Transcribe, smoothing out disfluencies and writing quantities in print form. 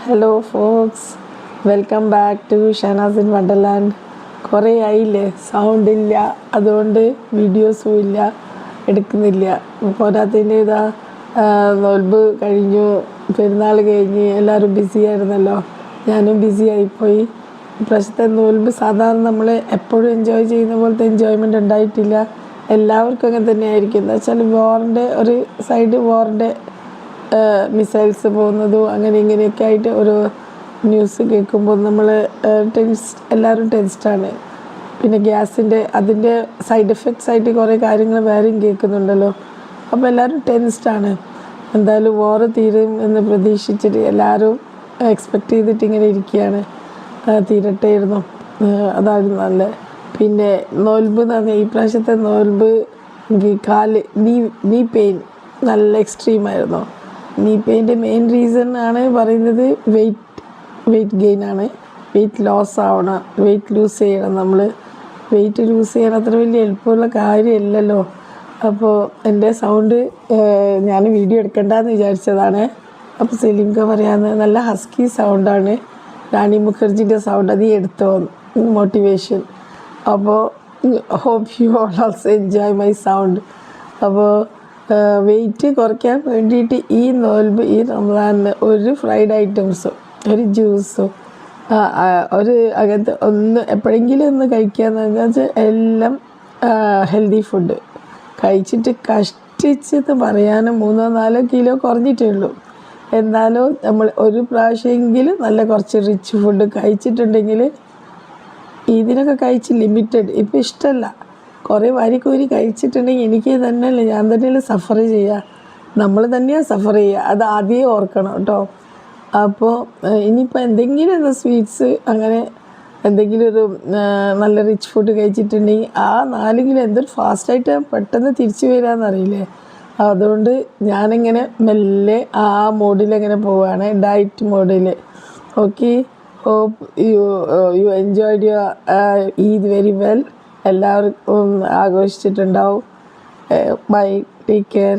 Hello folks, welcome back to Shana's in wonderland. കുറേ ആയില്ലേ sound ഇല്ല, അതുകൊണ്ട് വീഡിയോസും ഇല്ല, എടുക്കുന്നില്ല. പോരാത്തതിൻ്റെ ഇതാ നോൽമ്പ് കഴിഞ്ഞു, പെരുന്നാൾ കഴിഞ്ഞ് എല്ലാവരും ബിസി ആയിരുന്നല്ലോ. ഞാനും ബിസി ആയിപ്പോയി. ഇപ്രാവശ്യത്തെ നോൽമ്പ് സാധാരണ നമ്മൾ എപ്പോഴും എൻജോയ് ചെയ്യുന്ന പോലത്തെ എൻജോയ്മെൻറ്റ് ഉണ്ടായിട്ടില്ല. എല്ലാവർക്കും അങ്ങനെ തന്നെയായിരിക്കും. എന്താ വെച്ചാൽ വാറിൻ്റെ ഒരു സൈഡ്, വാറിൻ്റെ മിസൈൽസ് പോകുന്നതും അങ്ങനെ ഇങ്ങനെയൊക്കെ ആയിട്ട് ഓരോ ന്യൂസ് കേൾക്കുമ്പോൾ നമ്മൾ എല്ലാവരും ടെൻസ്ഡാണ്. പിന്നെ ഗ്യാസിൻ്റെ അതിൻ്റെ സൈഡ് എഫക്ട്സ് ആയിട്ട് കുറേ കാര്യങ്ങൾ വേറെയും കേൾക്കുന്നുണ്ടല്ലോ. അപ്പോൾ എല്ലാവരും ടെൻസ്ഡാണ്. എന്തായാലും വാറ് തീരും എന്ന് പ്രതീക്ഷിച്ചിട്ട് എല്ലാവരും എക്സ്പെക്റ്റ് ചെയ്തിട്ട് ഇങ്ങനെ ഇരിക്കുകയാണ്. തീരട്ടെയായിരുന്നു, അതായിരുന്നു നല്ലത്. പിന്നെ നോൽമ്പ് എന്ന് പറഞ്ഞാൽ ഈ പ്രാവശ്യത്തെ നോൽമ്പ് കാല് നീ പെയിൻ നല്ല എക്സ്ട്രീമായിരുന്നു. നീ പെയിൻ്റെ മെയിൻ റീസൺ ആണ് പറയുന്നത് വെയിറ്റ് ഗെയിൻ ആണ്. വെയിറ്റ് ലോസ് ആവണം, വെയിറ്റ് ലൂസ് ചെയ്യണം. നമ്മൾ വെയിറ്റ് ലൂസ് ചെയ്യാൻ അത്ര വലിയ എളുപ്പമുള്ള കാര്യമല്ലല്ലോ. അപ്പോൾ എൻ്റെ സൗണ്ട് ഞാൻ വീഡിയോ എടുക്കണ്ടെന്ന് വിചാരിച്ചതാണ്. അപ്പോൾ സെലിംക പറയാന്ന് നല്ല ഹസ്കി സൗണ്ടാണ്, റാണി മുഖർജിൻ്റെ സൗണ്ട്, അത് എടുത്തോ മോട്ടിവേഷൻ. അപ്പോൾ hope you all also enjoy my sound. അപ്പോൾ വെയിറ്റ് കുറയ്ക്കാൻ വേണ്ടിയിട്ട് ഈ നോൽബ് ഈ റമദാനിന് ഒരു ഫ്രൈഡ് ഐറ്റംസും ഒരു ജ്യൂസും ഒരു അങ്ങനത്തെ ഒന്ന് എപ്പോഴെങ്കിലും ഒന്ന് കഴിക്കാന്ന് വെച്ചാൽ എല്ലാം ഹെൽത്തി ഫുഡ് കഴിച്ചിട്ട് കഷ്ടിച്ചെന്ന് പറയാനും 3-4 കിലോ കുറഞ്ഞിട്ടേ ഉള്ളൂ. എന്നാലും നമ്മൾ ഒരു പ്രാവശ്യമെങ്കിലും നല്ല കുറച്ച് റിച്ച് ഫുഡ് കഴിച്ചിട്ടുണ്ടെങ്കിൽ, ഇതിനൊക്കെ കഴിച്ച് ലിമിറ്റഡ് ഇപ്പോൾ ഇഷ്ടമല്ല. കുറേ വാരിക്കോരി കഴിച്ചിട്ടുണ്ടെങ്കിൽ എനിക്ക് തന്നെയല്ലേ, ഞാൻ തന്നെയല്ലേ സഫർ ചെയ്യുക, നമ്മൾ തന്നെയാണ് സഫർ ചെയ്യുക. അത് ആദ്യമേ ഓർക്കണം കേട്ടോ. അപ്പോൾ ഇനിയിപ്പോൾ എന്തെങ്കിലും ഒന്ന് സ്വീറ്റ്സ് അങ്ങനെ എന്തെങ്കിലും ഒരു നല്ല റിച്ച് ഫുഡ് കഴിച്ചിട്ടുണ്ടെങ്കിൽ ആ 4 കിലോ എന്തൊരു ഫാസ്റ്റായിട്ട് പെട്ടെന്ന് തിരിച്ചു വരാമെന്നറിയില്ലേ. അതുകൊണ്ട് ഞാനിങ്ങനെ മെല്ലെ ആ മോഡിലങ്ങനെ പോവുകയാണ്, ഡയറ്റ് മോഡിൽ. Okay, hope you enjoyed your Eid very well. എല്ലാവർക്കും ആഘോഷിച്ചിട്ടുണ്ടാവും. By, take care.